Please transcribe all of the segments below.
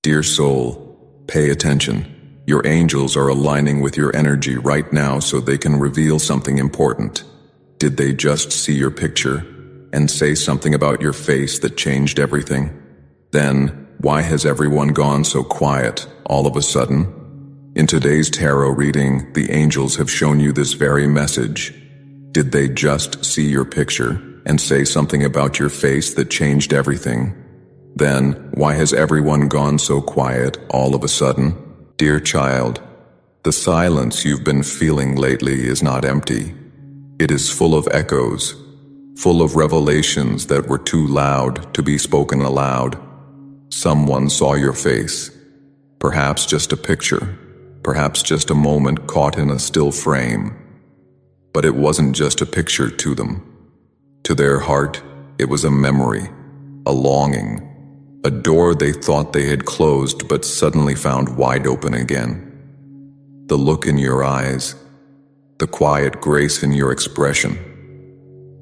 Dear soul, pay attention. Your angels are aligning with your energy right now so they can reveal something important. Did they just see your picture and say something about your face that changed everything? Then, why has everyone gone so quiet all of a sudden? In today's tarot reading, the angels have shown you this very message. Did they just see your picture and say something about your face that changed everything? Then, why has everyone gone so quiet all of a sudden? Dear child, the silence you've been feeling lately is not empty. It is full of echoes, full of revelations that were too loud to be spoken aloud. Someone saw your face, perhaps just a picture, perhaps just a moment caught in a still frame. But it wasn't just a picture to them. To their heart, it was a memory, a longing, a door they thought they had closed but suddenly found wide open again. The look in your eyes, the quiet grace in your expression,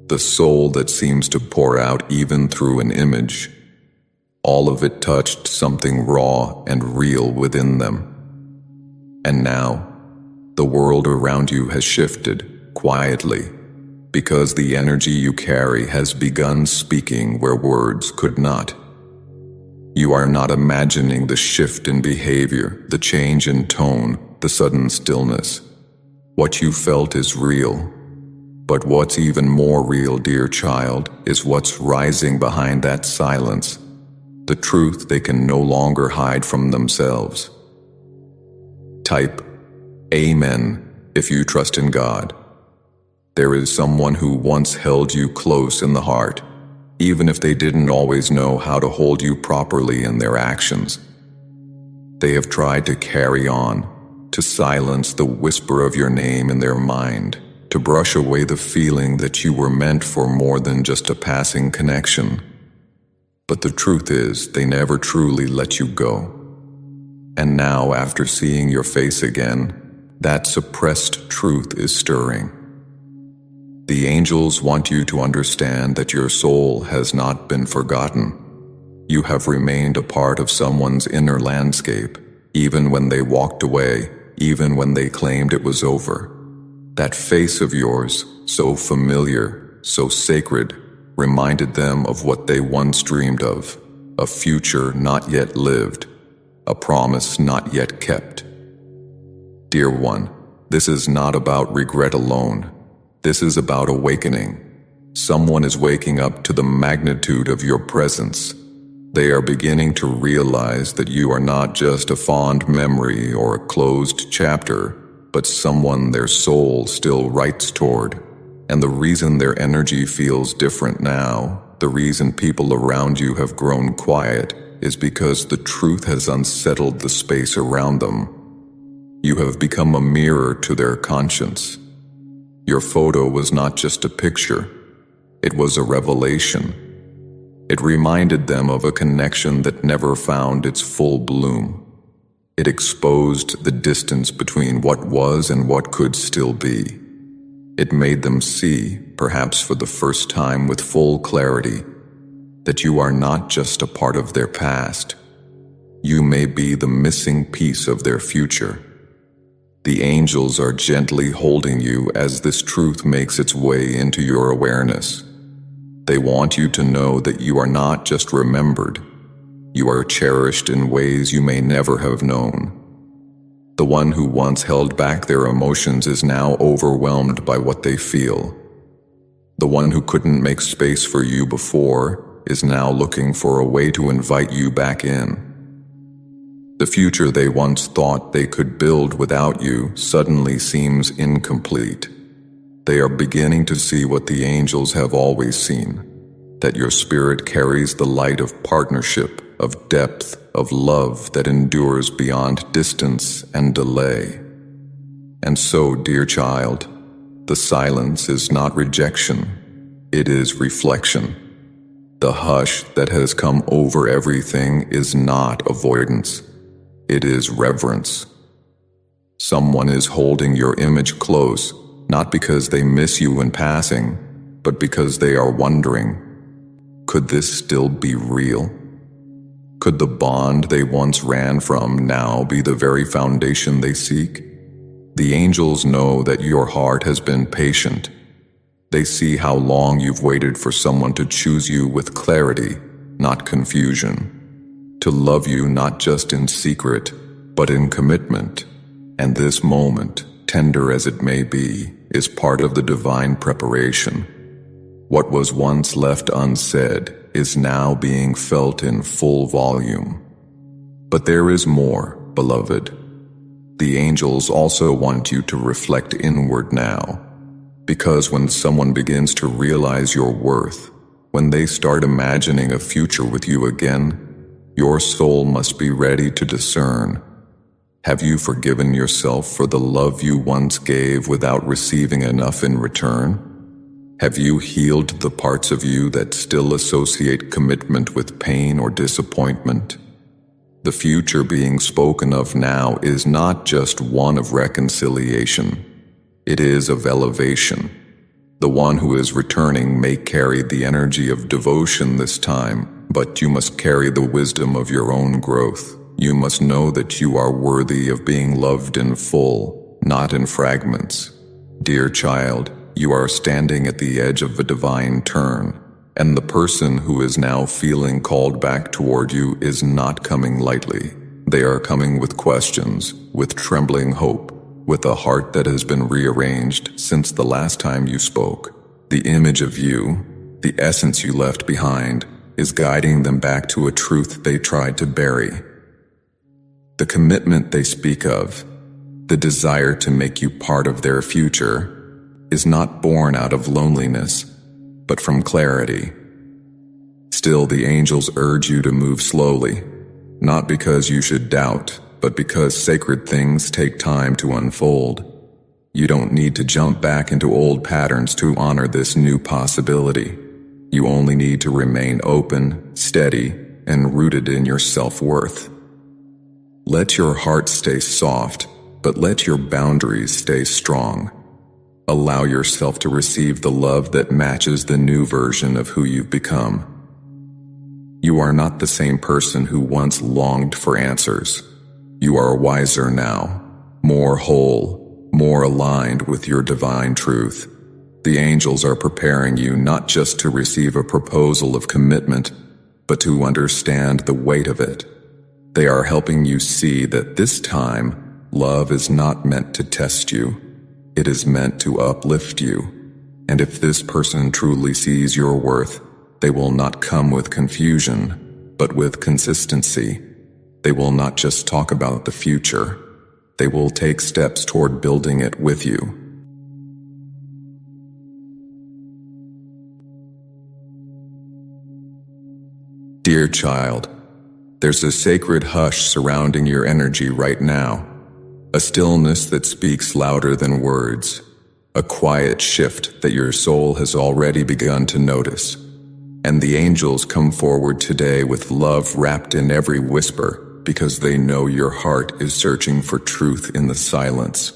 the soul that seems to pour out even through an image, all of it touched something raw and real within them. And now, the world around you has shifted quietly, because the energy you carry has begun speaking where words could not. You are not imagining the shift in behavior, the change in tone, the sudden stillness. What you felt is real. But what's even more real, dear child, is what's rising behind that silence, the truth they can no longer hide from themselves. Type Amen if you trust in God. There is someone who once held you close in the heart, even if they didn't always know how to hold you properly in their actions. They have tried to carry on, to silence the whisper of your name in their mind, to brush away the feeling that you were meant for more than just a passing connection. But the truth is, they never truly let you go. And now, after seeing your face again, that suppressed truth is stirring. The angels want you to understand that your soul has not been forgotten. You have remained a part of someone's inner landscape, even when they walked away, even when they claimed it was over. That face of yours, so familiar, so sacred, reminded them of what they once dreamed of, a future not yet lived, a promise not yet kept. Dear one, this is not about regret alone. This is about awakening. Someone is waking up to the magnitude of your presence. They are beginning to realize that you are not just a fond memory or a closed chapter, but someone their soul still writes toward. And the reason their energy feels different now, the reason people around you have grown quiet, is because the truth has unsettled the space around them. You have become a mirror to their conscience. Your photo was not just a picture, it was a revelation. It reminded them of a connection that never found its full bloom. It exposed the distance between what was and what could still be. It made them see, perhaps for the first time with full clarity, that you are not just a part of their past. You may be the missing piece of their future. The angels are gently holding you as this truth makes its way into your awareness. They want you to know that you are not just remembered. You are cherished in ways you may never have known. The one who once held back their emotions is now overwhelmed by what they feel. The one who couldn't make space for you before is now looking for a way to invite you back in. The future they once thought they could build without you suddenly seems incomplete. They are beginning to see what the angels have always seen, that your spirit carries the light of partnership, of depth, of love that endures beyond distance and delay. And so, dear child, the silence is not rejection, it is reflection. The hush that has come over everything is not avoidance. It is reverence. Someone is holding your image close, not because they miss you in passing, but because they are wondering, could this still be real? Could the bond they once ran from now be the very foundation they seek? The angels know that your heart has been patient. They see how long you've waited for someone to choose you with clarity, not confusion. To love you not just in secret, but in commitment. And this moment, tender as it may be, is part of the divine preparation. What was once left unsaid is now being felt in full volume. But there is more, beloved. The angels also want you to reflect inward now, because when someone begins to realize your worth, when they start imagining a future with you again, your soul must be ready to discern. Have you forgiven yourself for the love you once gave without receiving enough in return? Have you healed the parts of you that still associate commitment with pain or disappointment? The future being spoken of now is not just one of reconciliation. It is of elevation. The one who is returning may carry the energy of devotion this time, but you must carry the wisdom of your own growth. You must know that you are worthy of being loved in full, not in fragments. Dear child, you are standing at the edge of a divine turn. And the person who is now feeling called back toward you is not coming lightly. They are coming with questions, with trembling hope, with a heart that has been rearranged since the last time you spoke. The image of you, the essence you left behind, is guiding them back to a truth they tried to bury. The commitment they speak of, the desire to make you part of their future, is not born out of loneliness, but from clarity. Still, the angels urge you to move slowly, not because you should doubt, but because sacred things take time to unfold. You don't need to jump back into old patterns to honor this new possibility. You only need to remain open, steady, and rooted in your self-worth. Let your heart stay soft, but let your boundaries stay strong. Allow yourself to receive the love that matches the new version of who you've become. You are not the same person who once longed for answers. You are wiser now, more whole, more aligned with your divine truth. The angels are preparing you not just to receive a proposal of commitment, but to understand the weight of it. They are helping you see that this time, love is not meant to test you. It is meant to uplift you. And if this person truly sees your worth, they will not come with confusion, but with consistency. They will not just talk about the future. They will take steps toward building it with you. Dear child, there's a sacred hush surrounding your energy right now. A stillness that speaks louder than words. A quiet shift that your soul has already begun to notice. And the angels come forward today with love wrapped in every whisper because they know your heart is searching for truth in the silence.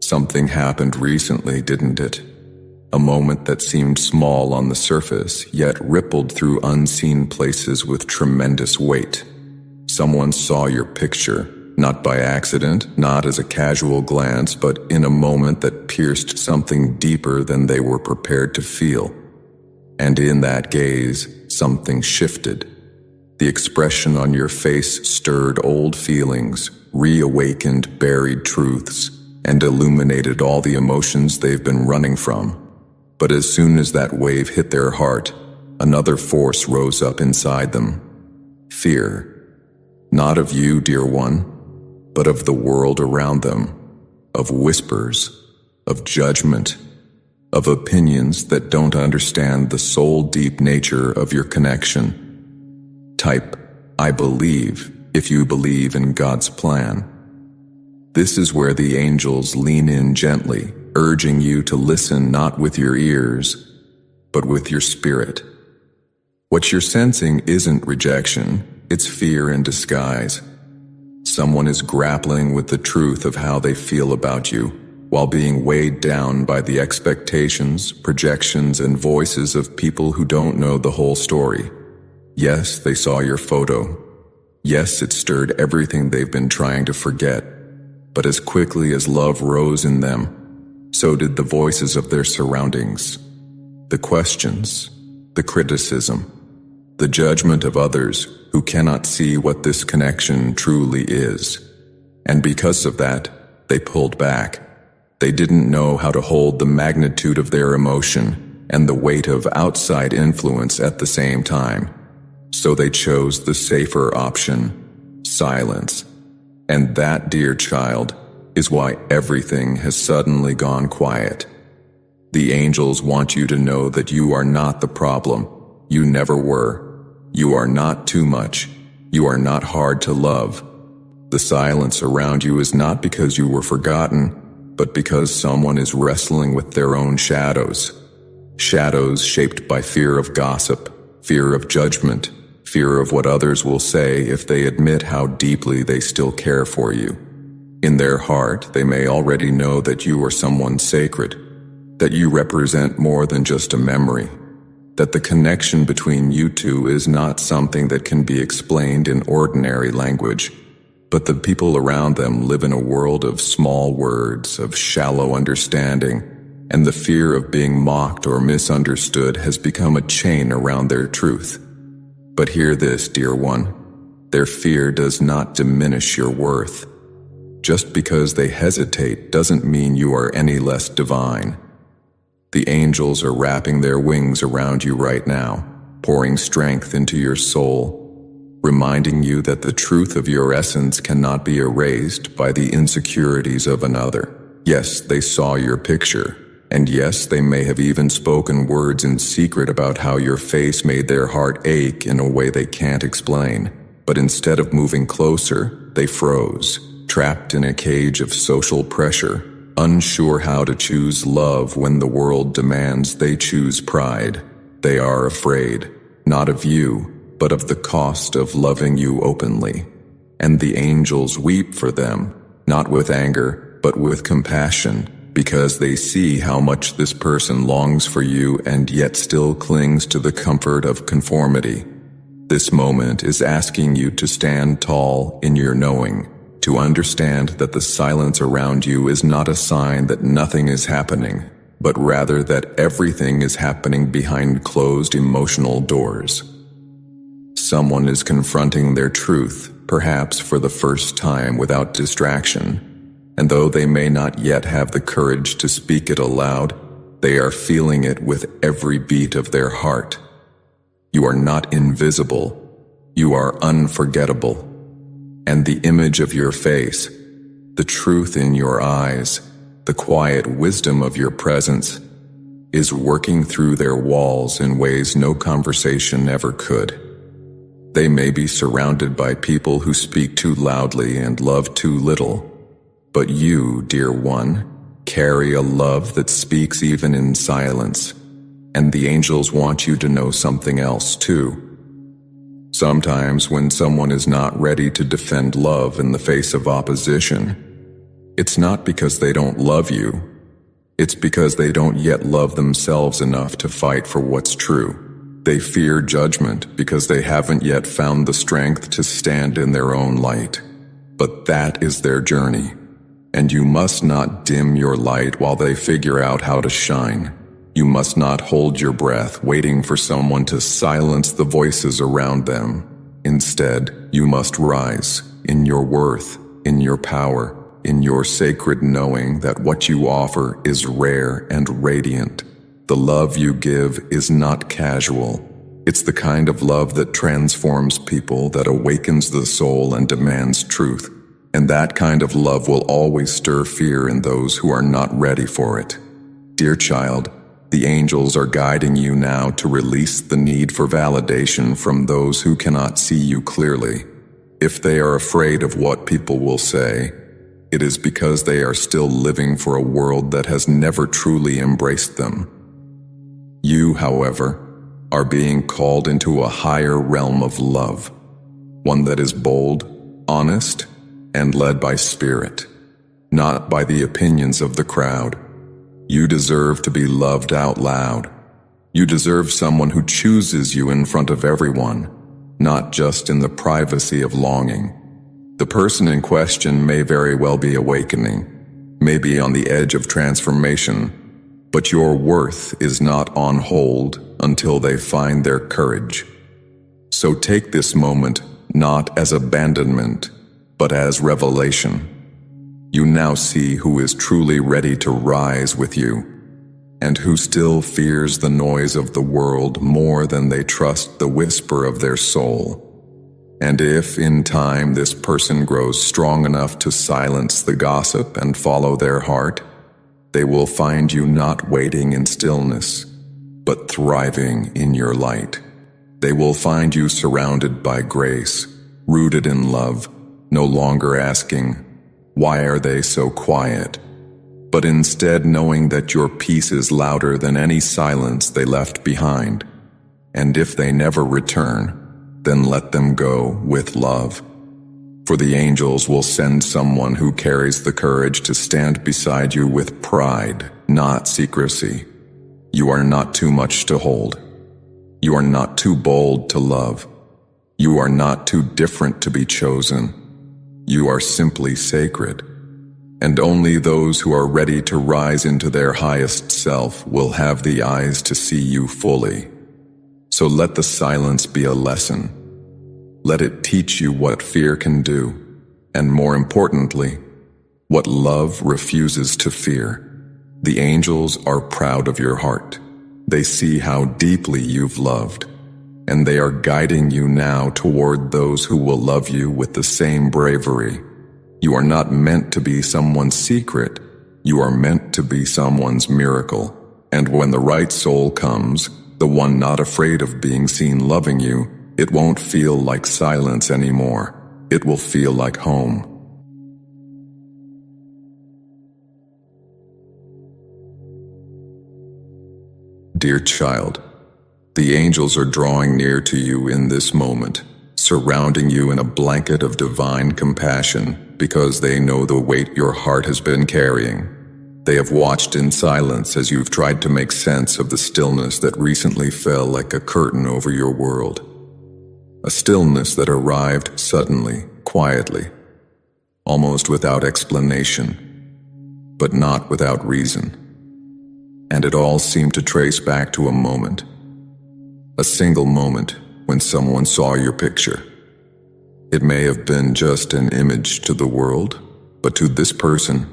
Something happened recently, didn't it? A moment that seemed small on the surface, yet rippled through unseen places with tremendous weight. Someone saw your picture. Not by accident, not as a casual glance, but in a moment that pierced something deeper than they were prepared to feel. And in that gaze, something shifted. The expression on your face stirred old feelings, reawakened buried truths, and illuminated all the emotions they've been running from. But as soon as that wave hit their heart, another force rose up inside them. Fear. Not of you, dear one, but of the world around them, of whispers, of judgment, of opinions that don't understand the soul-deep nature of your connection. Type, I believe, if you believe in God's plan. This is where the angels lean in gently, urging you to listen not with your ears, but with your spirit. What you're sensing isn't rejection, it's fear in disguise. Someone is grappling with the truth of how they feel about you, while being weighed down by the expectations, projections, and voices of people who don't know the whole story. Yes, they saw your photo. Yes, it stirred everything they've been trying to forget, but as quickly as love rose in them, so did the voices of their surroundings. The questions, the criticism, the judgment of others who cannot see what this connection truly is. And because of that, they pulled back. They didn't know how to hold the magnitude of their emotion and the weight of outside influence at the same time. So they chose the safer option, silence. And that, dear child, is why everything has suddenly gone quiet. The angels want you to know that you are not the problem. You never were. You are not too much. You are not hard to love. The silence around you is not because you were forgotten, but because someone is wrestling with their own shadows. Shadows shaped by fear of gossip, fear of judgment, fear of what others will say if they admit how deeply they still care for you. In their heart, they may already know that you are someone sacred, that you represent more than just a memory, that the connection between you two is not something that can be explained in ordinary language. But the people around them live in a world of small words, of shallow understanding, and the fear of being mocked or misunderstood has become a chain around their truth. But hear this, dear one, their fear does not diminish your worth. Just because they hesitate doesn't mean you are any less divine. The angels are wrapping their wings around you right now, pouring strength into your soul, reminding you that the truth of your essence cannot be erased by the insecurities of another. Yes, they saw your picture, and yes, they may have even spoken words in secret about how your face made their heart ache in a way they can't explain. But instead of moving closer, they froze, trapped in a cage of social pressure, unsure how to choose love when the world demands they choose pride. They are afraid, not of you, but of the cost of loving you openly. And the angels weep for them, not with anger, but with compassion, because they see how much this person longs for you and yet still clings to the comfort of conformity. This moment is asking you to stand tall in your knowing, to understand that the silence around you is not a sign that nothing is happening, but rather that everything is happening behind closed emotional doors. Someone is confronting their truth, perhaps for the first time without distraction, and though they may not yet have the courage to speak it aloud, they are feeling it with every beat of their heart. You are not invisible. You are unforgettable. And the image of your face, the truth in your eyes, the quiet wisdom of your presence, is working through their walls in ways no conversation ever could. They may be surrounded by people who speak too loudly and love too little, but you, dear one, carry a love that speaks even in silence, and the angels want you to know something else too. Sometimes when someone is not ready to defend love in the face of opposition, it's not because they don't love you, it's because they don't yet love themselves enough to fight for what's true. They fear judgment because they haven't yet found the strength to stand in their own light. But that is their journey, and you must not dim your light while they figure out how to shine. You must not hold your breath waiting for someone to silence the voices around them. Instead, you must rise in your worth, in your power, in your sacred knowing that what you offer is rare and radiant. The love you give is not casual. It's the kind of love that transforms people, that awakens the soul and demands truth. And that kind of love will always stir fear in those who are not ready for it. Dear child, the angels are guiding you now to release the need for validation from those who cannot see you clearly. If they are afraid of what people will say, it is because they are still living for a world that has never truly embraced them. You, however, are being called into a higher realm of love, one that is bold, honest, and led by spirit, not by the opinions of the crowd. You deserve to be loved out loud. You deserve someone who chooses you in front of everyone. not just in the privacy of longing. The person in question may very well be awakening, may be on the edge of transformation, but your worth is not on hold until they find their courage. So take this moment not as abandonment, but as revelation. You now see who is truly ready to rise with you, and who still fears the noise of the world more than they trust the whisper of their soul. And if in time this person grows strong enough to silence the gossip and follow their heart, they will find you not waiting in stillness, but thriving in your light. They will find you surrounded by grace, rooted in love, no longer asking, "Why are they so quiet?" but instead knowing that your peace is louder than any silence they left behind. And if they never return, then let them go with love. For the angels will send someone who carries the courage to stand beside you with pride, not secrecy. You are not too much to hold. You are not too bold to love. You are not too different to be chosen. You are simply sacred. And only those who are ready to rise into their highest self will have the eyes to see you fully. So let the silence be a lesson. Let it teach you what fear can do, and more importantly, what love refuses to fear. The angels are proud of your heart. They see how deeply you've loved, and they are guiding you now toward those who will love you with the same bravery. You are not meant to be someone's secret. You are meant to be someone's miracle. And when the right soul comes, the one not afraid of being seen loving you, it won't feel like silence anymore. It will feel like home. Dear child, the angels are drawing near to you in this moment, surrounding you in a blanket of divine compassion because they know the weight your heart has been carrying. They have watched in silence as you've tried to make sense of the stillness that recently fell like a curtain over your world. A stillness that arrived suddenly, quietly, almost without explanation, but not without reason. And it all seemed to trace back to a moment. A single moment when someone saw your picture. It may have been just an image to the world, but to this person,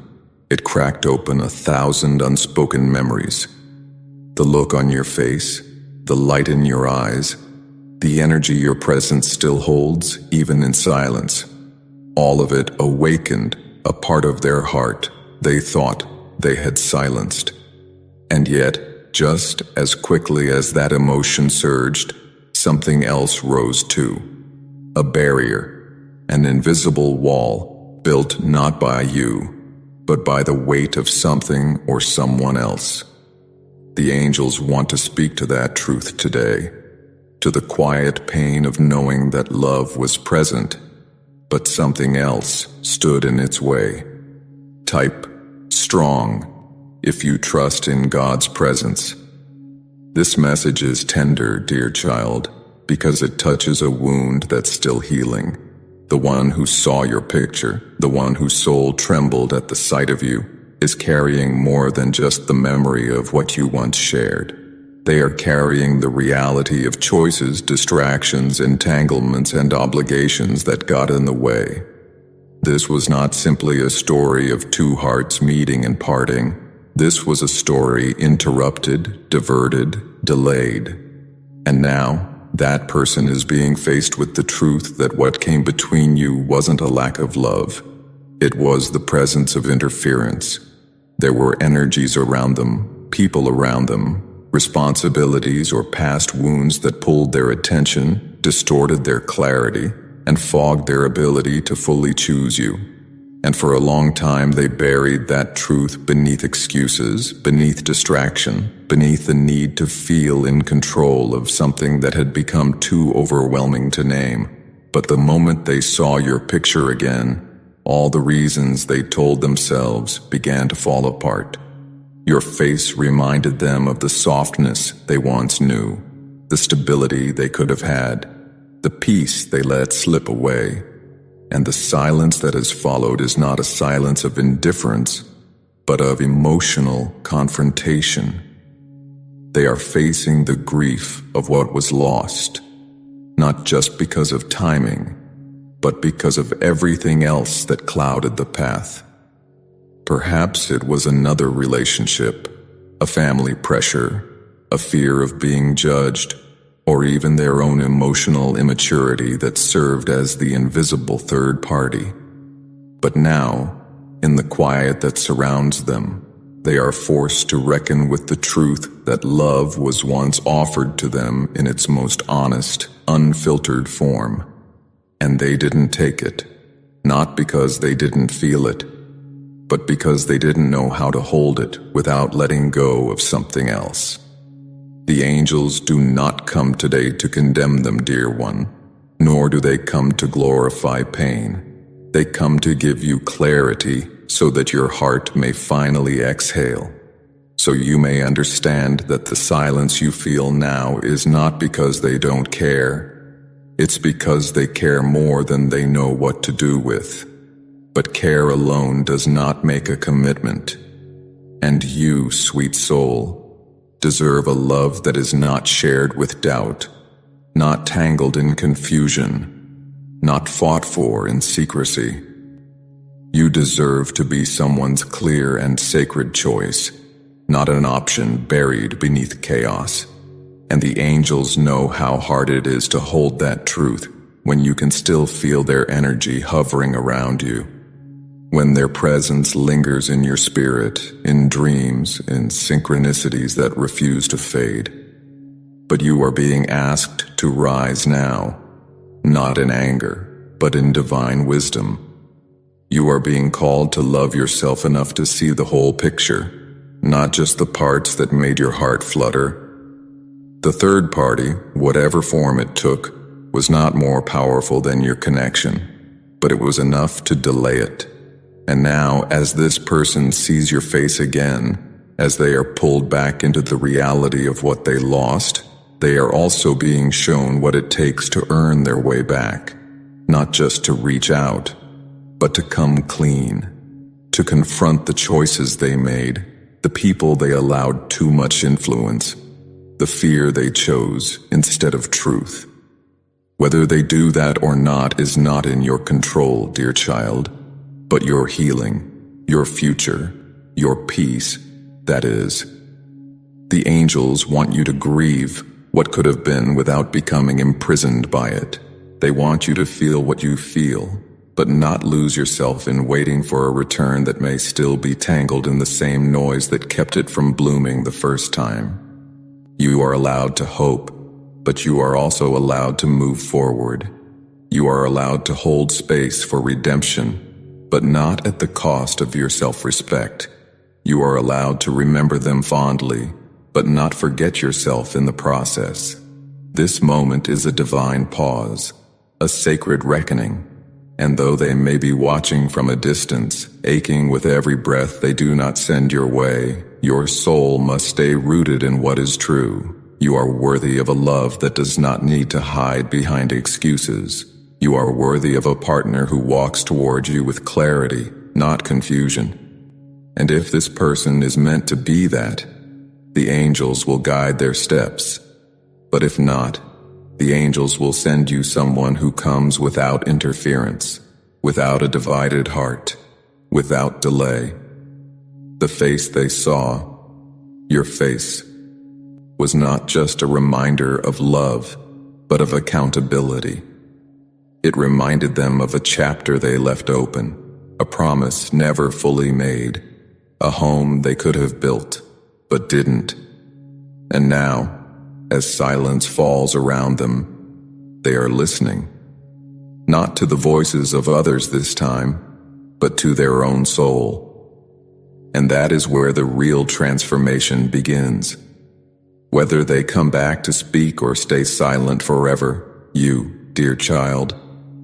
it cracked open 1,000 unspoken memories. The look on your face, the light in your eyes, the energy your presence still holds, even in silence. All of it awakened a part of their heart they thought they had silenced. And yet, just as quickly as that emotion surged, something else rose too. A barrier, an invisible wall, built not by you, but by the weight of something or someone else. The angels want to speak to that truth today, to the quiet pain of knowing that love was present, but something else stood in its way. Type strong if you trust in God's presence. This message is tender, dear child, because it touches a wound that's still healing. The one who saw your picture, the one whose soul trembled at the sight of you, is carrying more than just the memory of what you once shared. They are carrying the reality of choices, distractions, entanglements, and obligations that got in the way. This was not simply a story of two hearts meeting and parting. This was a story interrupted, diverted, delayed. And now, that person is being faced with the truth that what came between you wasn't a lack of love. It was the presence of interference. There were energies around them, people around them, responsibilities or past wounds that pulled their attention, distorted their clarity, and fogged their ability to fully choose you. And for a long time they buried that truth beneath excuses, beneath distraction, beneath the need to feel in control of something that had become too overwhelming to name. But the moment they saw your picture again, all the reasons they told themselves began to fall apart. Your face reminded them of the softness they once knew, the stability they could have had, the peace they let slip away, and the silence that has followed is not a silence of indifference, but of emotional confrontation. They are facing the grief of what was lost, not just because of timing, but because of everything else that clouded the path. Perhaps it was another relationship, a family pressure, a fear of being judged, or even their own emotional immaturity that served as the invisible third party. But now, in the quiet that surrounds them, they are forced to reckon with the truth that love was once offered to them in its most honest, unfiltered form. And they didn't take it, not because they didn't feel it, but because they didn't know how to hold it without letting go of something else. The angels do not come today to condemn them, dear one, nor do they come to glorify pain. They come to give you clarity so that your heart may finally exhale, so you may understand that the silence you feel now is not because they don't care. It's because they care more than they know what to do with. But care alone does not make a commitment. And you, sweet soul, deserve a love that is not shared with doubt, not tangled in confusion, not fought for in secrecy. You deserve to be someone's clear and sacred choice, not an option buried beneath chaos. And the angels know how hard it is to hold that truth when you can still feel their energy hovering around you. When their presence lingers in your spirit, in dreams, in synchronicities that refuse to fade. But you are being asked to rise now, not in anger, but in divine wisdom. You are being called to love yourself enough to see the whole picture, not just the parts that made your heart flutter. The third party, whatever form it took, was not more powerful than your connection, but it was enough to delay it. And now, as this person sees your face again, as they are pulled back into the reality of what they lost, they are also being shown what it takes to earn their way back, not just to reach out, but to come clean, to confront the choices they made, the people they allowed too much influence, the fear they chose instead of truth. Whether they do that or not is not in your control, dear child, but your healing, your future, your peace, that is. The angels want you to grieve what could have been without becoming imprisoned by it. They want you to feel what you feel, but not lose yourself in waiting for a return that may still be tangled in the same noise that kept it from blooming the first time. You are allowed to hope, but you are also allowed to move forward. You are allowed to hold space for redemption, but not at the cost of your self-respect. You are allowed to remember them fondly, but not forget yourself in the process. This moment is a divine pause, a sacred reckoning, and though they may be watching from a distance, aching with every breath they do not send your way, your soul must stay rooted in what is true. You are worthy of a love that does not need to hide behind excuses. You are worthy of a partner who walks toward you with clarity, not confusion. And if this person is meant to be that, the angels will guide their steps. But if not, the angels will send you someone who comes without interference, without a divided heart, without delay. The face they saw, your face, was not just a reminder of love, but of accountability. It reminded them of a chapter they left open, a promise never fully made, a home they could have built, but didn't. And now, as silence falls around them, they are listening, not to the voices of others this time, but to their own soul. And that is where the real transformation begins. Whether they come back to speak or stay silent forever, you, dear child,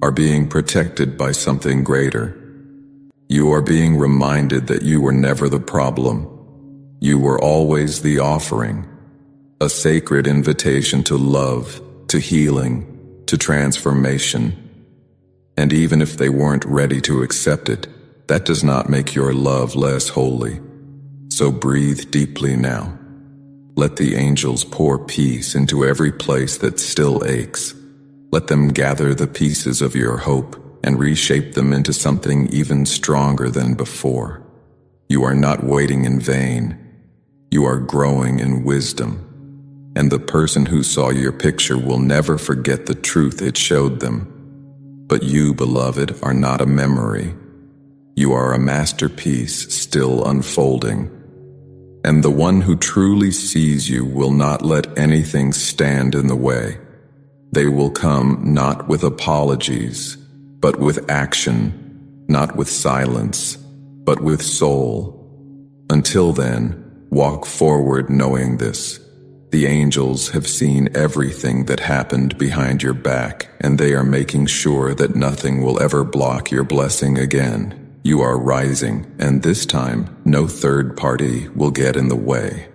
are being protected by something greater. You are being reminded that you were never the problem. You were always the offering, a sacred invitation to love, to healing, to transformation. And even if they weren't ready to accept it, that does not make your love less holy. So breathe deeply now. Let the angels pour peace into every place that still aches. Let them gather the pieces of your hope and reshape them into something even stronger than before. You are not waiting in vain. You are growing in wisdom. And the person who saw your picture will never forget the truth it showed them. But you, beloved, are not a memory. You are a masterpiece still unfolding. And the one who truly sees you will not let anything stand in the way. They will come not with apologies, but with action, not with silence, but with soul. Until then, walk forward knowing this. The angels have seen everything that happened behind your back, and they are making sure that nothing will ever block your blessing again. You are rising, and this time, no third party will get in the way.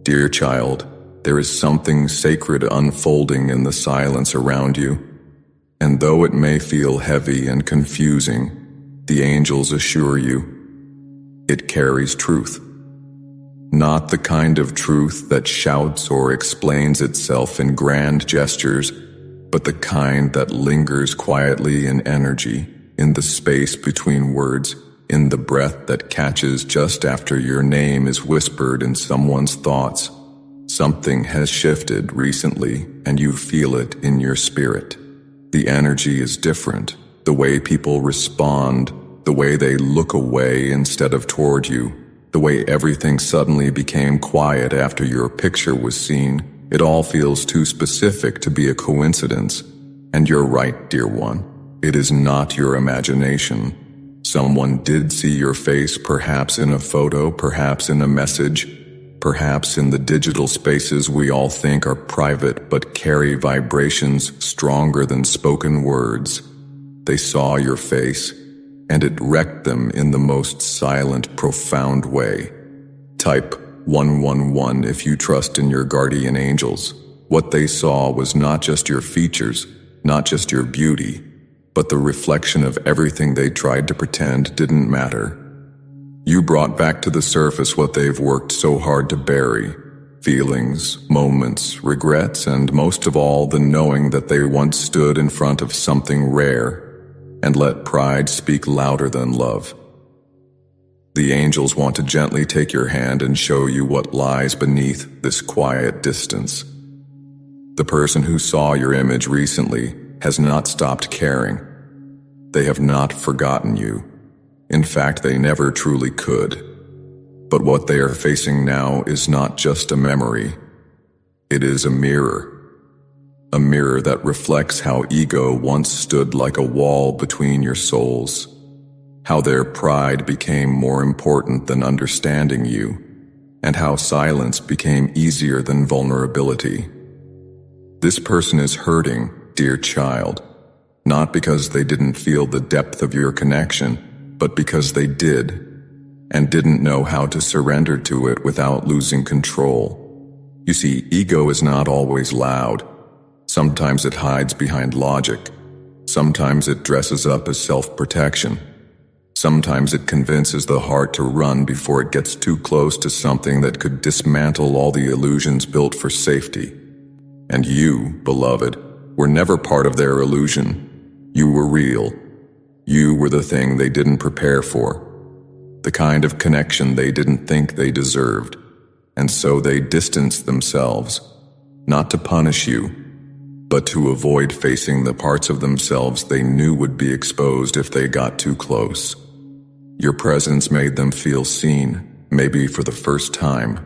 Dear child, there is something sacred unfolding in the silence around you, and though it may feel heavy and confusing, the angels assure you, it carries truth. Not the kind of truth that shouts or explains itself in grand gestures, but the kind that lingers quietly in energy, in the space between words, in the breath that catches just after your name is whispered in someone's thoughts. Something has shifted recently, and you feel it in your spirit. The energy is different. The way people respond, the way they look away instead of toward you, the way everything suddenly became quiet after your picture was seen, it all feels too specific to be a coincidence. And you're right, dear one. It is not your imagination. Someone did see your face, perhaps in a photo, perhaps in a message, perhaps in the digital spaces we all think are private but carry vibrations stronger than spoken words. They saw your face, and it wrecked them in the most silent, profound way. Type 111 if you trust in your guardian angels. What they saw was not just your features, not just your beauty, but the reflection of everything they tried to pretend didn't matter. You brought back to the surface what they've worked so hard to bury. Feelings, moments, regrets, and most of all, the knowing that they once stood in front of something rare, and let pride speak louder than love. The angels want to gently take your hand and show you what lies beneath this quiet distance. The person who saw your image recently has not stopped caring. They have not forgotten you. In fact, they never truly could. But what they are facing now is not just a memory. It is a mirror. A mirror that reflects how ego once stood like a wall between your souls, how their pride became more important than understanding you, and how silence became easier than vulnerability. This person is hurting, dear child, not because they didn't feel the depth of your connection, but because they did, and didn't know how to surrender to it without losing control. You see, ego is not always loud. Sometimes it hides behind logic. Sometimes it dresses up as self-protection. Sometimes it convinces the heart to run before it gets too close to something that could dismantle all the illusions built for safety. And you, beloved, were never part of their illusion. You were real. You were the thing they didn't prepare for, the kind of connection they didn't think they deserved. And so they distanced themselves, not to punish you, but to avoid facing the parts of themselves they knew would be exposed if they got too close. Your presence made them feel seen, maybe for the first time,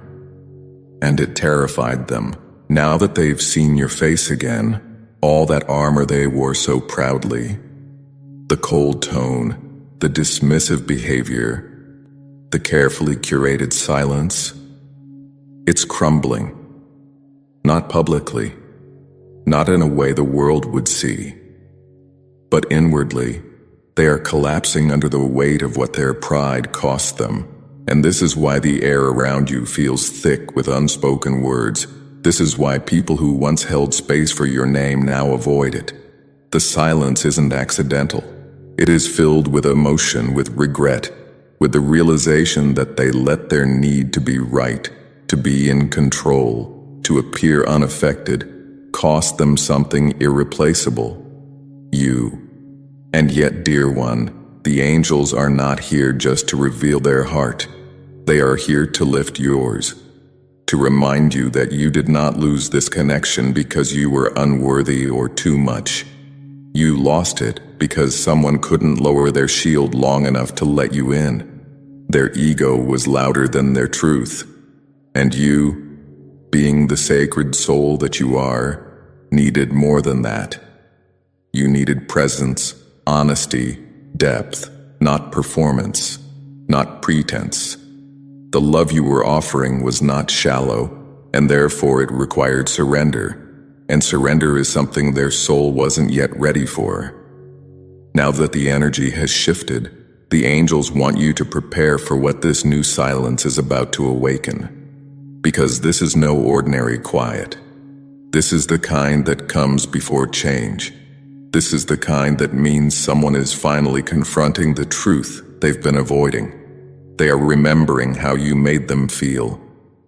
and it terrified them. Now that they've seen your face again, all that armor they wore so proudly, the cold tone, the dismissive behavior, the carefully curated silence, it's crumbling. Not publicly, not in a way the world would see, but inwardly, they are collapsing under the weight of what their pride cost them. And this is why the air around you feels thick with unspoken words. This is why people who once held space for your name now avoid it. The silence isn't accidental. It is filled with emotion, with regret, with the realization that they let their need to be right, to be in control, to appear unaffected, cost them something irreplaceable. You. And yet, dear one, the angels are not here just to reveal their heart. They are here to lift yours, to remind you that you did not lose this connection because you were unworthy or too much. You lost it because someone couldn't lower their shield long enough to let you in. Their ego was louder than their truth. And you, being the sacred soul that you are, needed more than that. You needed presence, honesty, depth, not performance, not pretense. The love you were offering was not shallow, and therefore it required surrender. And surrender is something their soul wasn't yet ready for. Now that the energy has shifted, the angels want you to prepare for what this new silence is about to awaken. Because this is no ordinary quiet. This is the kind that comes before change. This is the kind that means someone is finally confronting the truth they've been avoiding. They are remembering how you made them feel,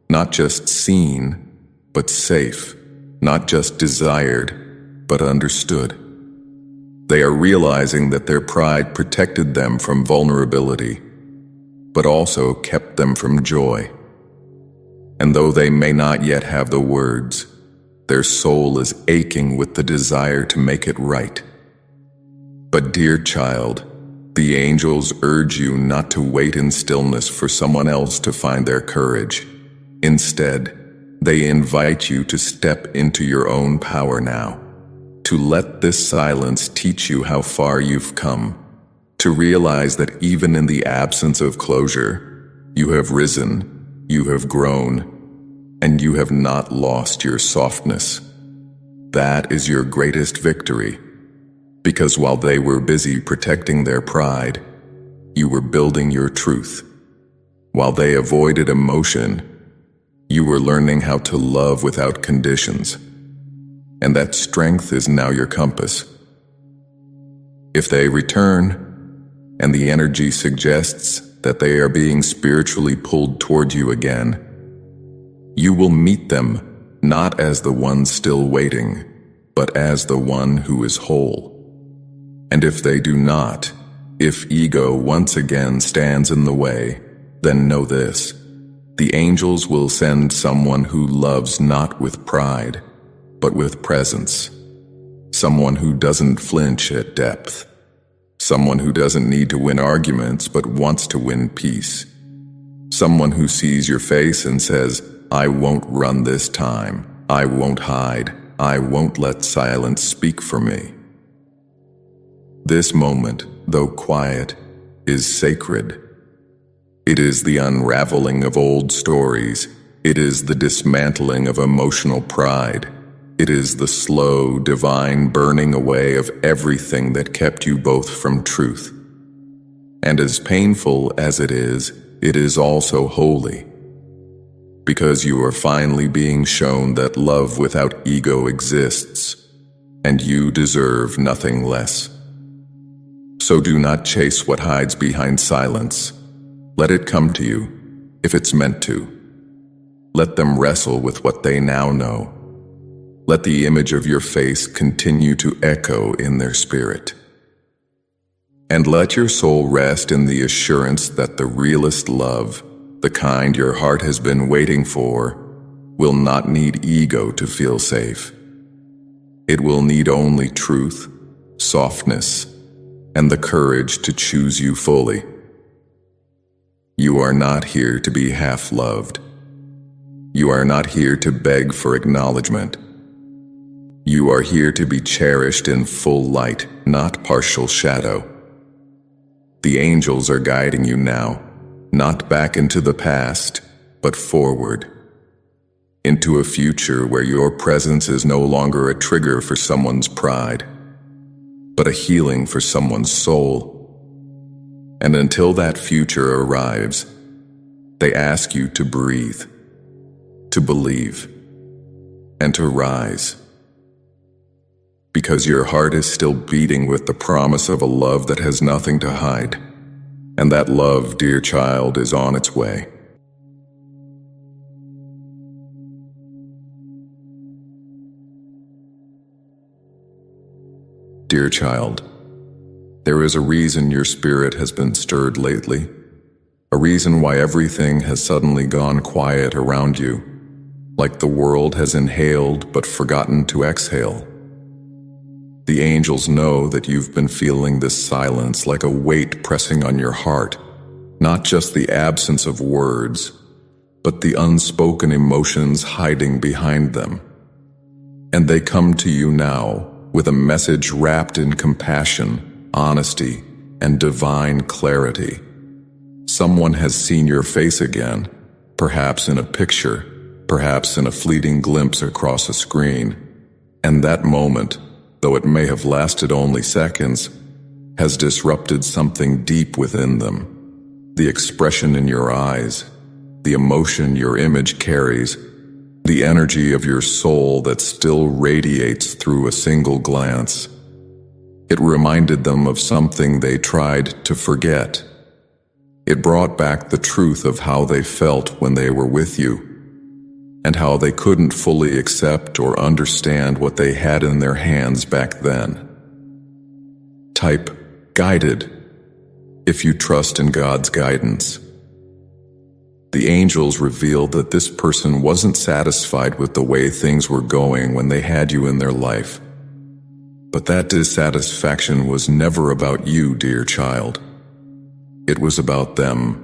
not just seen, but safe, not just desired, but understood. They are realizing that their pride protected them from vulnerability, but also kept them from joy. And though they may not yet have the words, their soul is aching with the desire to make it right. But dear child, the angels urge you not to wait in stillness for someone else to find their courage. Instead, they invite you to step into your own power now, to let this silence teach you how far you've come, to realize that even in the absence of closure, you have risen, you have grown, and you have not lost your softness. That is your greatest victory. Because while they were busy protecting their pride, you were building your truth. While they avoided emotion, you were learning how to love without conditions. And that strength is now your compass. If they return, and the energy suggests that they are being spiritually pulled toward you again, you will meet them not as the one still waiting, but as the one who is whole. And if they do not, if ego once again stands in the way, then know this: the angels will send someone who loves not with pride, but with presence. Someone who doesn't flinch at depth. Someone who doesn't need to win arguments, but wants to win peace. Someone who sees your face and says, I won't run this time. I won't hide. I won't let silence speak for me. This moment, though quiet, is sacred. It is the unraveling of old stories. It is the dismantling of emotional pride. It is the slow, divine burning away of everything that kept you both from truth. And as painful as it is also holy. Because you are finally being shown that love without ego exists, and you deserve nothing less. So do not chase what hides behind silence. Let it come to you, if it's meant to. Let them wrestle with what they now know. Let the image of your face continue to echo in their spirit. And let your soul rest in the assurance that the realest love, the kind your heart has been waiting for, will not need ego to feel safe. It will need only truth, softness, and the courage to choose you fully. You are not here to be half-loved. You are not here to beg for acknowledgement. You are here to be cherished in full light, not partial shadow. The angels are guiding you now, not back into the past, but forward. Into a future where your presence is no longer a trigger for someone's pride, but a healing for someone's soul. And until that future arrives, They ask you to breathe, to believe, and to rise. Because your heart is still beating with the promise of a love that has nothing to hide. And that love, dear child, is on its way. Dear child, there is a reason your spirit has been stirred lately, a reason why everything has suddenly gone quiet around you, like the world has inhaled but forgotten to exhale. The angels know that you've been feeling this silence like a weight pressing on your heart, not just the absence of words, but the unspoken emotions hiding behind them. And they come to you now with a message wrapped in compassion, honesty, and divine clarity. Someone has seen your face again, perhaps in a picture, perhaps in a fleeting glimpse across a screen, and that moment, though it may have lasted only seconds, has disrupted something deep within them. The expression in your eyes, the emotion your image carries, the energy of your soul that still radiates through a single glance. It reminded them of something they tried to forget. It brought back the truth of how they felt when they were with you, and how they couldn't fully accept or understand what they had in their hands back then. Type guided if you trust in God's guidance. The angels revealed that this person wasn't satisfied with the way things were going when they had you in their life. But that dissatisfaction was never about you, dear child. It was about them.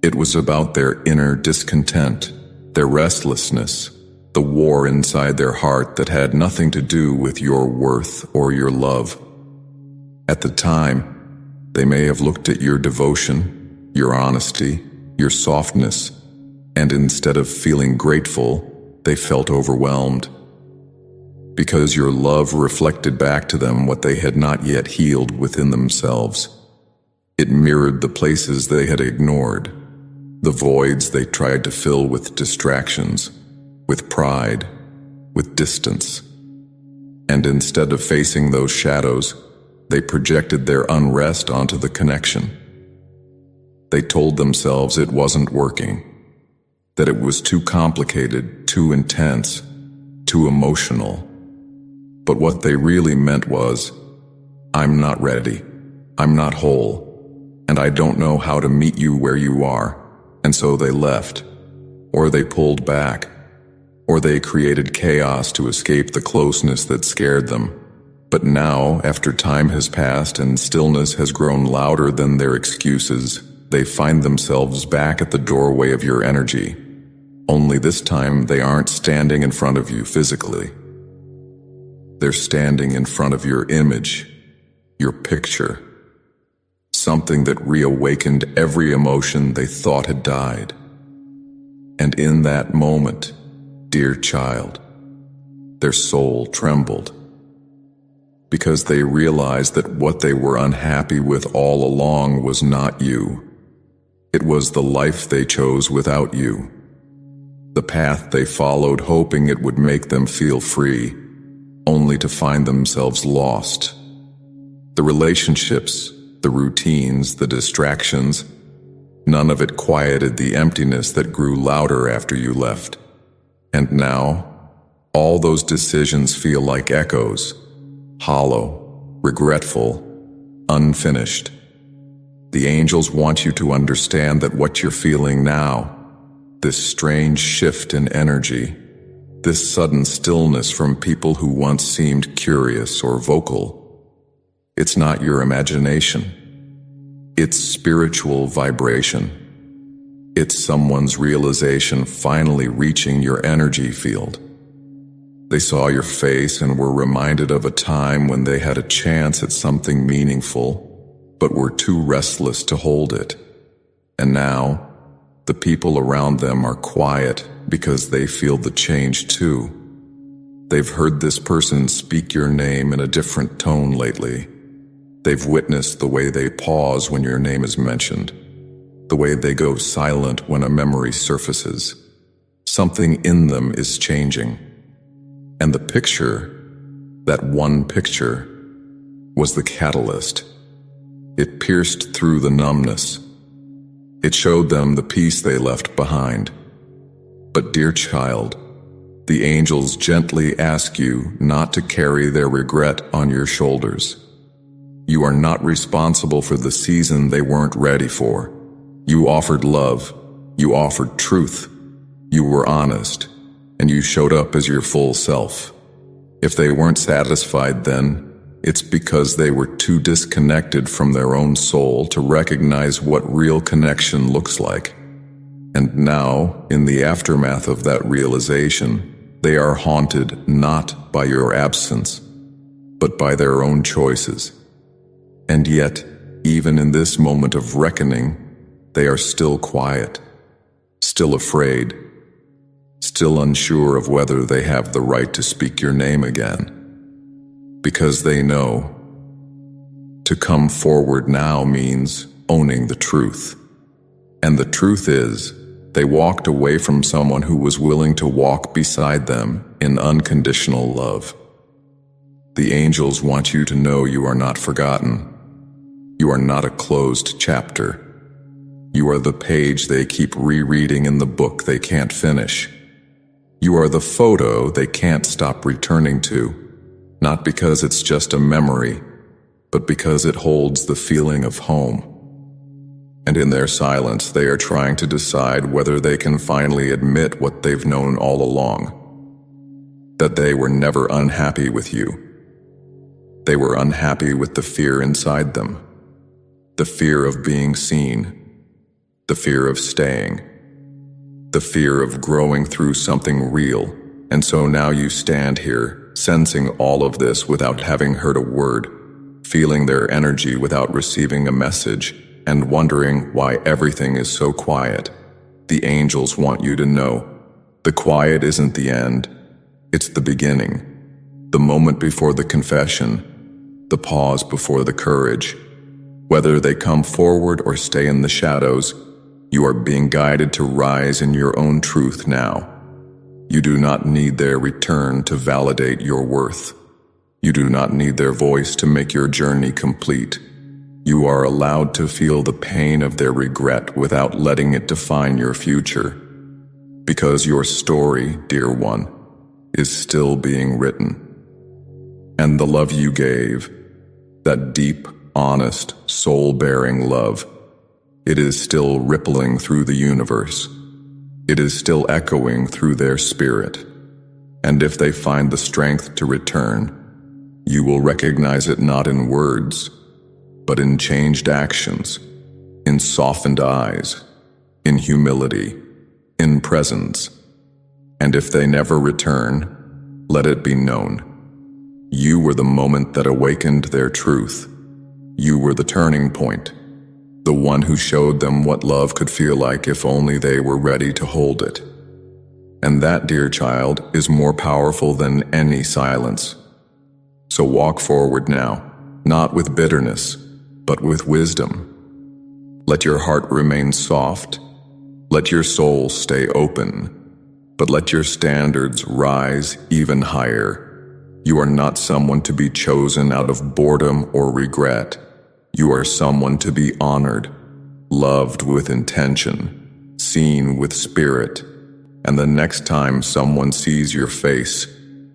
It was about their inner discontent, their restlessness, the war inside their heart that had nothing to do with your worth or your love. At the time, they may have looked at your devotion, your honesty, your softness, and instead of feeling grateful, they felt overwhelmed. Because your love reflected back to them what they had not yet healed within themselves. It mirrored the places they had ignored, the voids they tried to fill with distractions, with pride, with distance. And instead of facing those shadows, they projected their unrest onto the connection. They told themselves it wasn't working, that it was too complicated, too intense, too emotional. But what they really meant was, I'm not ready, I'm not whole, and I don't know how to meet you where you are. And so they left, or they pulled back, or they created chaos to escape the closeness that scared them. But now, after time has passed and stillness has grown louder than their excuses, they find themselves back at the doorway of your energy. Only this time they aren't standing in front of you physically. They're standing in front of your image, your picture. Something that reawakened every emotion they thought had died. And in that moment, dear child, their soul trembled. Because they realized that what they were unhappy with all along was not you. It was the life they chose without you. The path they followed hoping it would make them feel free, only to find themselves lost. The relationships, the routines, the distractions, none of it quieted the emptiness that grew louder after you left. And now, all those decisions feel like echoes, hollow, regretful, unfinished. The angels want you to understand that what you're feeling now, this strange shift in energy, this sudden stillness from people who once seemed curious or vocal, it's not your imagination. It's spiritual vibration. It's someone's realization finally reaching your energy field. They saw your face and were reminded of a time when they had a chance at something meaningful, but were too restless to hold it. And now, the people around them are quiet because they feel the change too. They've heard this person speak your name in a different tone lately. They've witnessed the way they pause when your name is mentioned, the way they go silent when a memory surfaces. Something in them is changing. And the picture, that one picture, was the catalyst. It pierced through the numbness. It showed them the peace they left behind. But dear child, the angels gently ask you not to carry their regret on your shoulders. You are not responsible for the season they weren't ready for. You offered love, you offered truth, you were honest, and you showed up as your full self. If they weren't satisfied then, it's because they were too disconnected from their own soul to recognize what real connection looks like. And now, in the aftermath of that realization, they are haunted not by your absence, but by their own choices. And yet, even in this moment of reckoning, they are still quiet, still afraid, still unsure of whether they have the right to speak your name again. Because they know to come forward now means owning the truth. And the truth is, they walked away from someone who was willing to walk beside them in unconditional love. The angels want you to know you are not forgotten. You are not a closed chapter. You are the page they keep rereading in the book they can't finish. You are the photo they can't stop returning to. Not because it's just a memory, but because it holds the feeling of home. And in their silence, they are trying to decide whether they can finally admit what they've known all along. That they were never unhappy with you. They were unhappy with the fear inside them. The fear of being seen. The fear of staying. The fear of growing through something real. And so now you stand here, sensing all of this without having heard a word, feeling their energy without receiving a message, and wondering why everything is so quiet. The angels want you to know, the quiet isn't the end, it's the beginning. The moment before the confession, the pause before the courage. Whether they come forward or stay in the shadows, you are being guided to rise in your own truth now. You do not need their return to validate your worth. You do not need their voice to make your journey complete. You are allowed to feel the pain of their regret without letting it define your future. Because your story, dear one, is still being written. And the love you gave, that deep, honest, soul-bearing love, it is still rippling through the universe. It is still echoing through their spirit. And if they find the strength to return, you will recognize it not in words, but in changed actions, in softened eyes, in humility, in presence. And if they never return, let it be known. You were the moment that awakened their truth. You were the turning point. The one who showed them what love could feel like if only they were ready to hold it. And that, dear child, is more powerful than any silence. So walk forward now, not with bitterness, but with wisdom. Let your heart remain soft. Let your soul stay open. But let your standards rise even higher. You are not someone to be chosen out of boredom or regret. You are someone to be honored, loved with intention, seen with spirit. And the next time someone sees your face,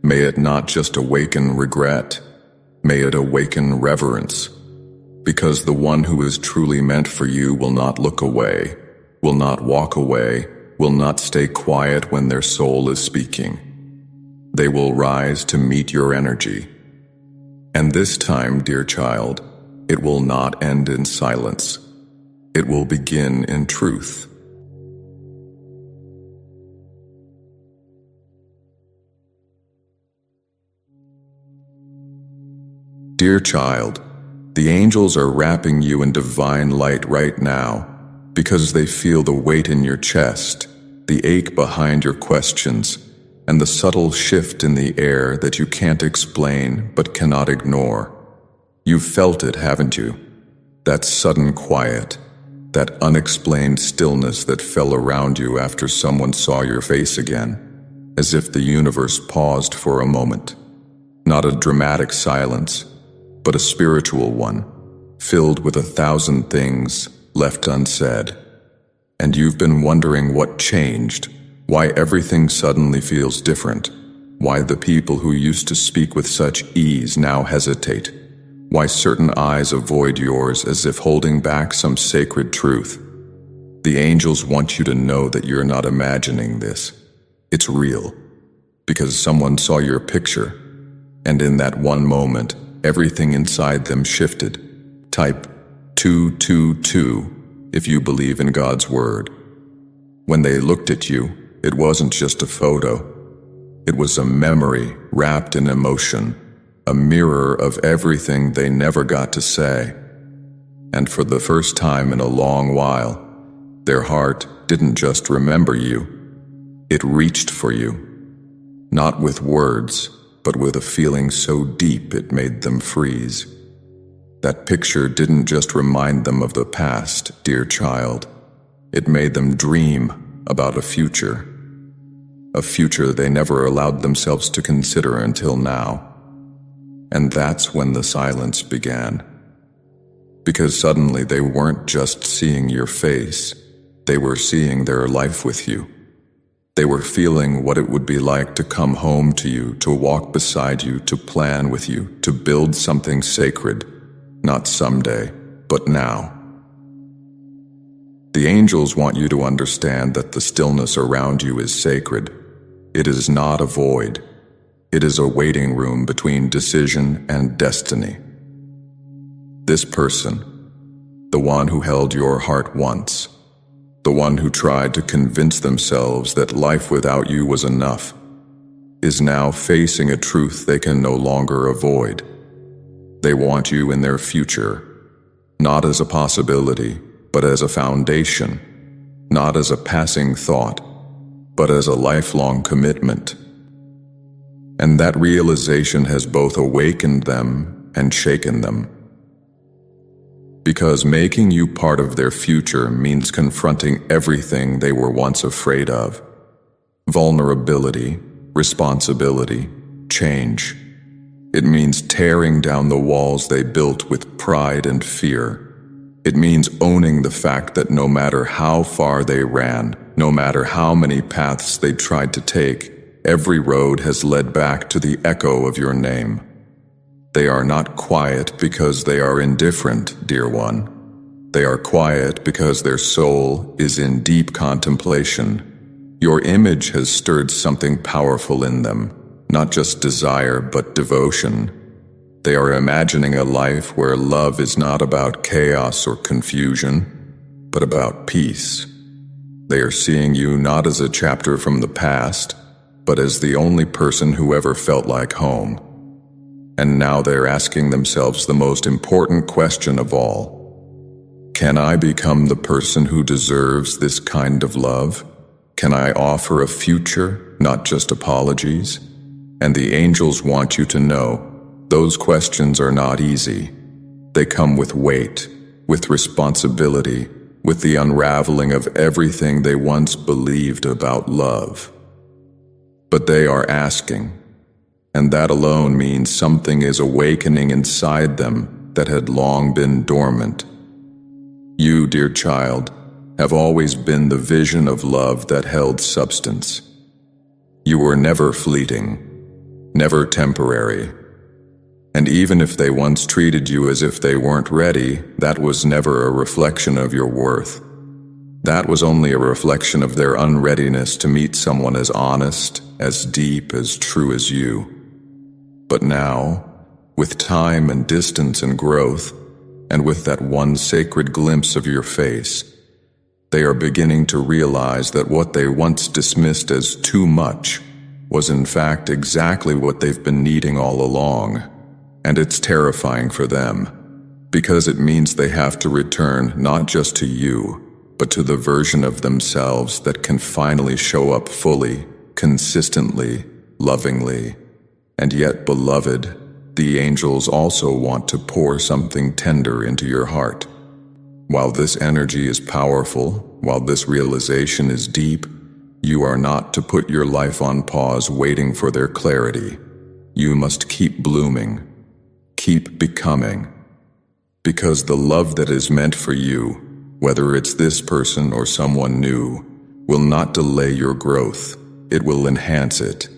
may it not just awaken regret, may it awaken reverence. Because the one who is truly meant for you will not look away, will not walk away, will not stay quiet when their soul is speaking. They will rise to meet your energy. And this time, dear child, it will not end in silence. It will begin in truth. Dear child, the angels are wrapping you in divine light right now because they feel the weight in your chest, the ache behind your questions, and the subtle shift in the air that you can't explain but cannot ignore. You've felt it, haven't you? That sudden quiet, that unexplained stillness that fell around you after someone saw your face again, as if the universe paused for a moment. Not a dramatic silence, but a spiritual one, filled with 1,000 things left unsaid. And you've been wondering what changed, why everything suddenly feels different, why the people who used to speak with such ease now hesitate, why certain eyes avoid yours as if holding back some sacred truth. The angels want you to know that you're not imagining this. It's real, because someone saw your picture, and in that one moment, everything inside them shifted. Type 222 if you believe in God's word. When they looked at you, it wasn't just a photo. It was a memory wrapped in emotion, a mirror of everything they never got to say. And for the first time in a long while, their heart didn't just remember you. It reached for you, not with words, but with a feeling so deep it made them freeze. That picture didn't just remind them of the past, dear child. It made them dream about a future they never allowed themselves to consider until now. And that's when the silence began. Because suddenly they weren't just seeing your face, they were seeing their life with you. They were feeling what it would be like to come home to you, to walk beside you, to plan with you, to build something sacred, not someday, but now. The angels want you to understand that the stillness around you is sacred. It is not a void. It is a waiting room between decision and destiny. This person, the one who held your heart once, the one who tried to convince themselves that life without you was enough, is now facing a truth they can no longer avoid. They want you in their future, not as a possibility, but as a foundation, not as a passing thought, but as a lifelong commitment. And that realization has both awakened them and shaken them. Because making you part of their future means confronting everything they were once afraid of. Vulnerability, responsibility, change. It means tearing down the walls they built with pride and fear. It means owning the fact that no matter how far they ran, no matter how many paths they tried to take, every road has led back to the echo of your name. They are not quiet because they are indifferent, dear one. They are quiet because their soul is in deep contemplation. Your image has stirred something powerful in them, not just desire but devotion. They are imagining a life where love is not about chaos or confusion, but about peace. They are seeing you not as a chapter from the past, but as the only person who ever felt like home. And now they're asking themselves the most important question of all. Can I become the person who deserves this kind of love? Can I offer a future, not just apologies? And the angels want you to know, those questions are not easy. They come with weight, with responsibility, with the unraveling of everything they once believed about love. But they are asking, and that alone means something is awakening inside them that had long been dormant. You, dear child, have always been the vision of love that held substance. You were never fleeting, never temporary. And even if they once treated you as if they weren't ready, that was never a reflection of your worth. That was only a reflection of their unreadiness to meet someone as honest, as deep, as true as you. But now, with time and distance and growth, and with that one sacred glimpse of your face, they are beginning to realize that what they once dismissed as too much was in fact exactly what they've been needing all along. And it's terrifying for them, because it means they have to return not just to you, but to the version of themselves that can finally show up fully, consistently, lovingly. And yet, beloved, the angels also want to pour something tender into your heart. While this energy is powerful, while this realization is deep, you are not to put your life on pause waiting for their clarity. You must keep blooming, keep becoming. Because the love that is meant for you, whether it's this person or someone new, will not delay your growth. It will enhance it.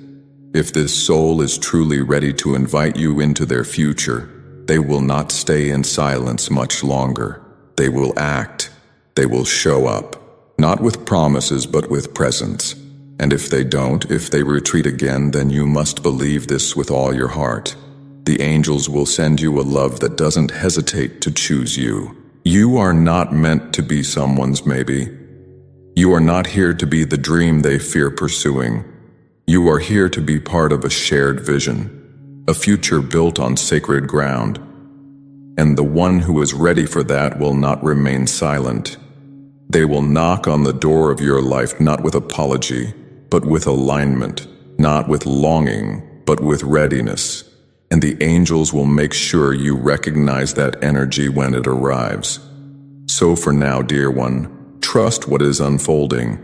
If this soul is truly ready to invite you into their future, they will not stay in silence much longer. They will act. They will show up, not with promises but with presence. And if they don't, if they retreat again, then you must believe this with all your heart. The angels will send you a love that doesn't hesitate to choose you. You are not meant to be someone's maybe. You are not here to be the dream they fear pursuing. You are here to be part of a shared vision, a future built on sacred ground. And the one who is ready for that will not remain silent. They will knock on the door of your life not with apology, but with alignment, not with longing, but with readiness. And the angels will make sure you recognize that energy when it arrives. So for now, dear one, trust what is unfolding.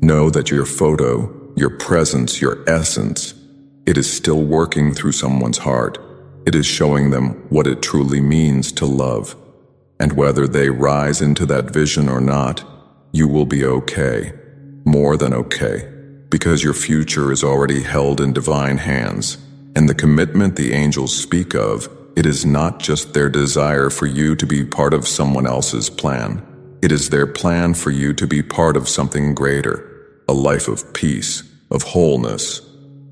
Know that your photo, your presence, your essence, it is still working through someone's heart. It is showing them what it truly means to love. And whether they rise into that vision or not, you will be okay, more than okay, because your future is already held in divine hands. And the commitment the angels speak of, it is not just their desire for you to be part of someone else's plan. It is their plan for you to be part of something greater, a life of peace, of wholeness,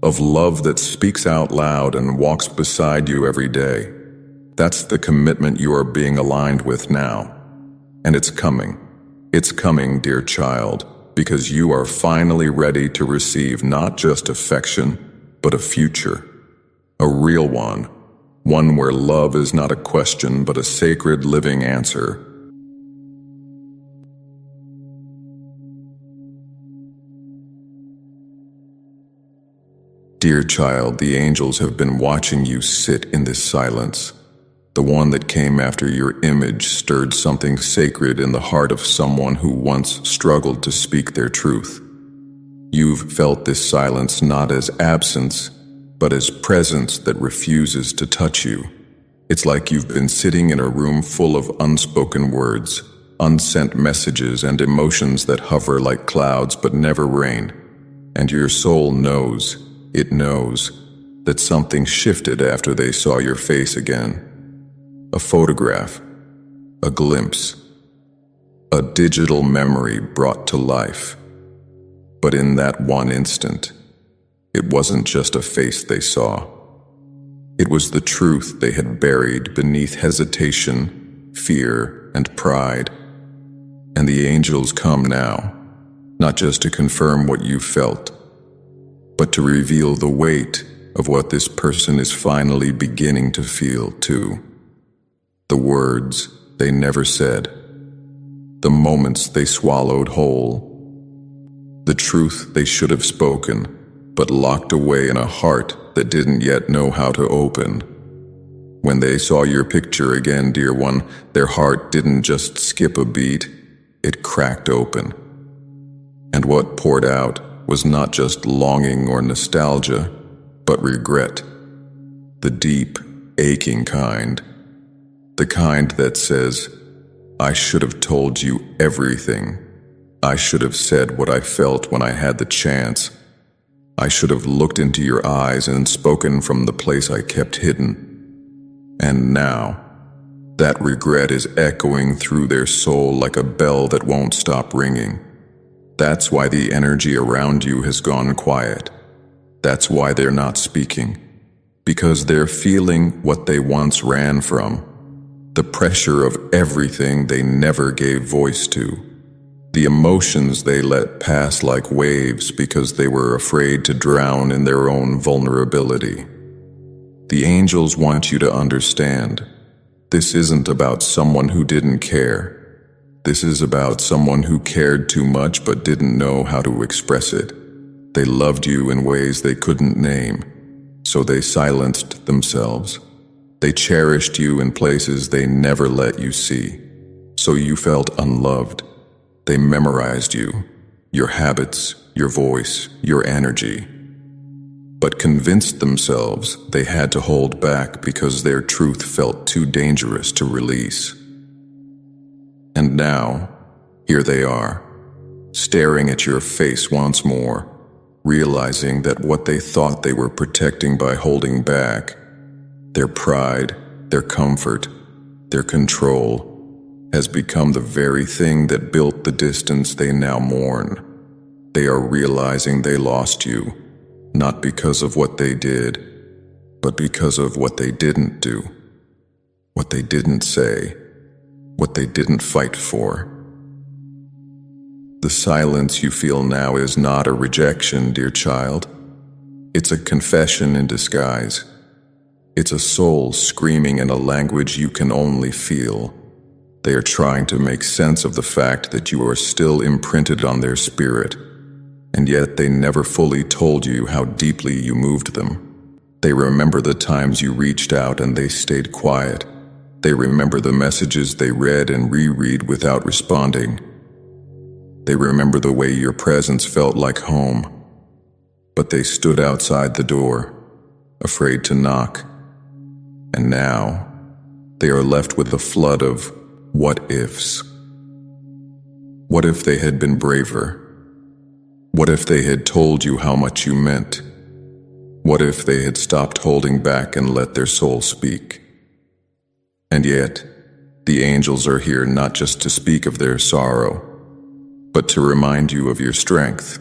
of love that speaks out loud and walks beside you every day. That's the commitment you are being aligned with now. And it's coming. It's coming, dear child, because you are finally ready to receive not just affection, but a future. A real one where love is not a question but a sacred living answer. Dear child, the angels have been watching you sit in this silence. The one that came after your image stirred something sacred in the heart of someone who once struggled to speak their truth. You've felt this silence not as absence, but as presence that refuses to touch you. It's like you've been sitting in a room full of unspoken words, unsent messages, and emotions that hover like clouds but never rain. And your soul knows, it knows, that something shifted after they saw your face again. A photograph, a glimpse, a digital memory brought to life. But in that one instant, it wasn't just a face they saw. It was the truth they had buried beneath hesitation, fear, and pride. And the angels come now, not just to confirm what you felt, but to reveal the weight of what this person is finally beginning to feel too. The words they never said, the moments they swallowed whole, the truth they should have spoken, but locked away in a heart that didn't yet know how to open. When they saw your picture again, dear one, their heart didn't just skip a beat, it cracked open. And what poured out was not just longing or nostalgia, but regret. The deep, aching kind. The kind that says, I should have told you everything. I should have said what I felt when I had the chance. I should have looked into your eyes and spoken from the place I kept hidden. And now, that regret is echoing through their soul like a bell that won't stop ringing. That's why the energy around you has gone quiet. That's why they're not speaking. Because they're feeling what they once ran from. The pressure of everything they never gave voice to. The emotions they let pass like waves because they were afraid to drown in their own vulnerability. The angels want you to understand, this isn't about someone who didn't care. This is about someone who cared too much but didn't know how to express it. They loved you in ways they couldn't name, so they silenced themselves. They cherished you in places they never let you see. so you felt unloved. They memorized you, your habits, your voice, your energy, but convinced themselves they had to hold back because their truth felt too dangerous to release. And now, here they are, staring at your face once more, realizing that what they thought they were protecting by holding back, their pride, their comfort, their control, has become the very thing that built the distance they now mourn. They are realizing they lost you, not because of what they did, but because of what they didn't do, what they didn't say, what they didn't fight for. The silence you feel now is not a rejection, dear child. It's a confession in disguise. It's a soul screaming in a language you can only feel. They are trying to make sense of the fact that you are still imprinted on their spirit, and yet they never fully told you how deeply you moved them. They remember the times you reached out and they stayed quiet. They remember the messages they read and reread without responding. They remember the way your presence felt like home, but they stood outside the door, afraid to knock. And now, they are left with a flood of what-ifs. What if they had been braver? What if they had told you how much you meant? What if they had stopped holding back and let their soul speak? And yet, the angels are here not just to speak of their sorrow, but to remind you of your strength.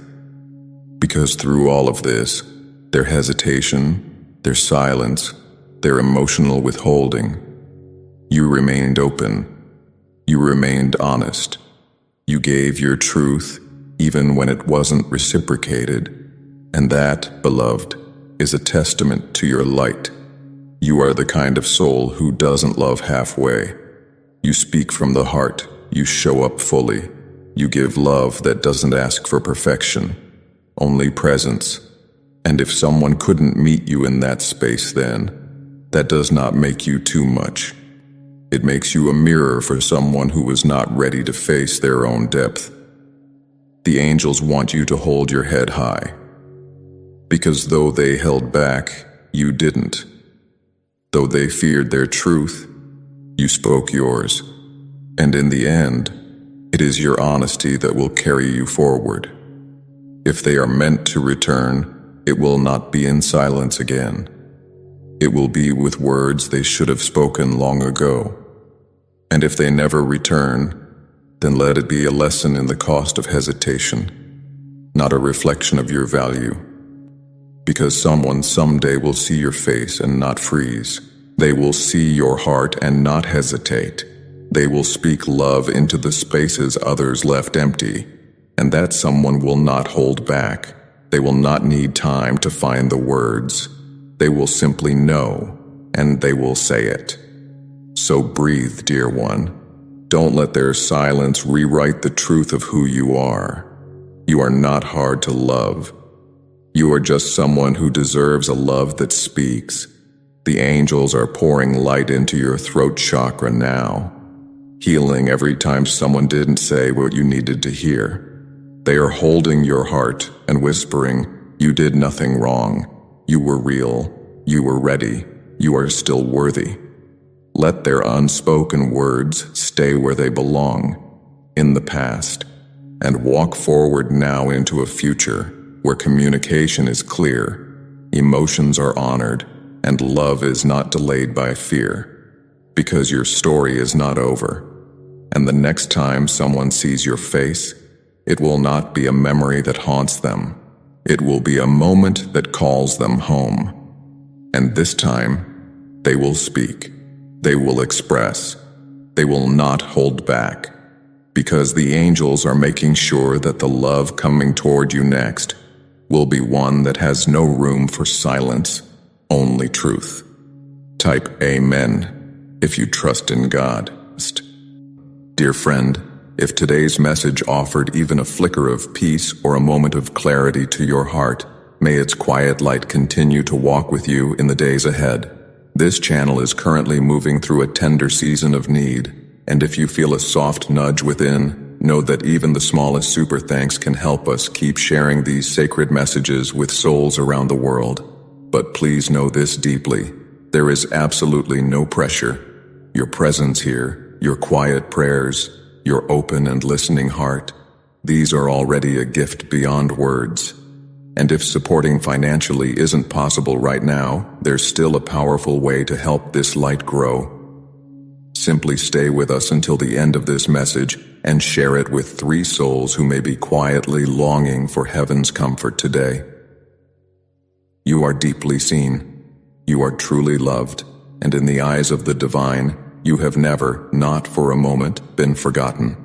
Because through all of this, their hesitation, their silence, their emotional withholding, you remained open. You remained honest. You gave your truth even when it wasn't reciprocated. And that, beloved, is a testament to your light. You are the kind of soul who doesn't love halfway. You speak from the heart. You show up fully. You give love that doesn't ask for perfection, only presence. And if someone couldn't meet you in that space then, that does not make you too much. It makes you a mirror for someone who is not ready to face their own depth. The angels want you to hold your head high, because though they held back, you didn't. Though they feared their truth, you spoke yours. And in the end, it is your honesty that will carry you forward. If they are meant to return, it will not be in silence again. It will be with words they should have spoken long ago. And if they never return, then let it be a lesson in the cost of hesitation, not a reflection of your value. Because someone someday will see your face and not freeze. They will see your heart and not hesitate. They will speak love into the spaces others left empty, and that someone will not hold back. They will not need time to find the words. They will simply know, and they will say it. So breathe, dear one. Don't let their silence rewrite the truth of who you are. You are not hard to love. You are just someone who deserves a love that speaks. The angels are pouring light into your throat chakra now, healing every time someone didn't say what you needed to hear. They are holding your heart and whispering, you did nothing wrong. You were real. You were ready. You are still worthy. Let their unspoken words stay where they belong, in the past, and walk forward now into a future where communication is clear, emotions are honored, and love is not delayed by fear. Because your story is not over, and the next time someone sees your face, it will not be a memory that haunts them. It will be a moment that calls them home. And this time, they will speak. They will express. They will not hold back. Because the angels are making sure that the love coming toward you next will be one that has no room for silence, only truth. Type Amen if you trust in God. Dear friend, if today's message offered even a flicker of peace or a moment of clarity to your heart, may its quiet light continue to walk with you in the days ahead. This channel is currently moving through a tender season of need, And if you feel a soft nudge within, know that even the smallest super thanks can help us keep sharing these sacred messages with souls around the world. But please know this deeply. There is absolutely no pressure. Your presence here, your quiet prayers, your open and listening heart, these are already a gift beyond words. And if supporting financially isn't possible right now, there's still a powerful way to help this light grow. Simply stay with us until the end of this message and share it with 3 souls who may be quietly longing for heaven's comfort today. You are deeply seen. You are truly loved, and in the eyes of the divine, you have never, not for a moment, been forgotten.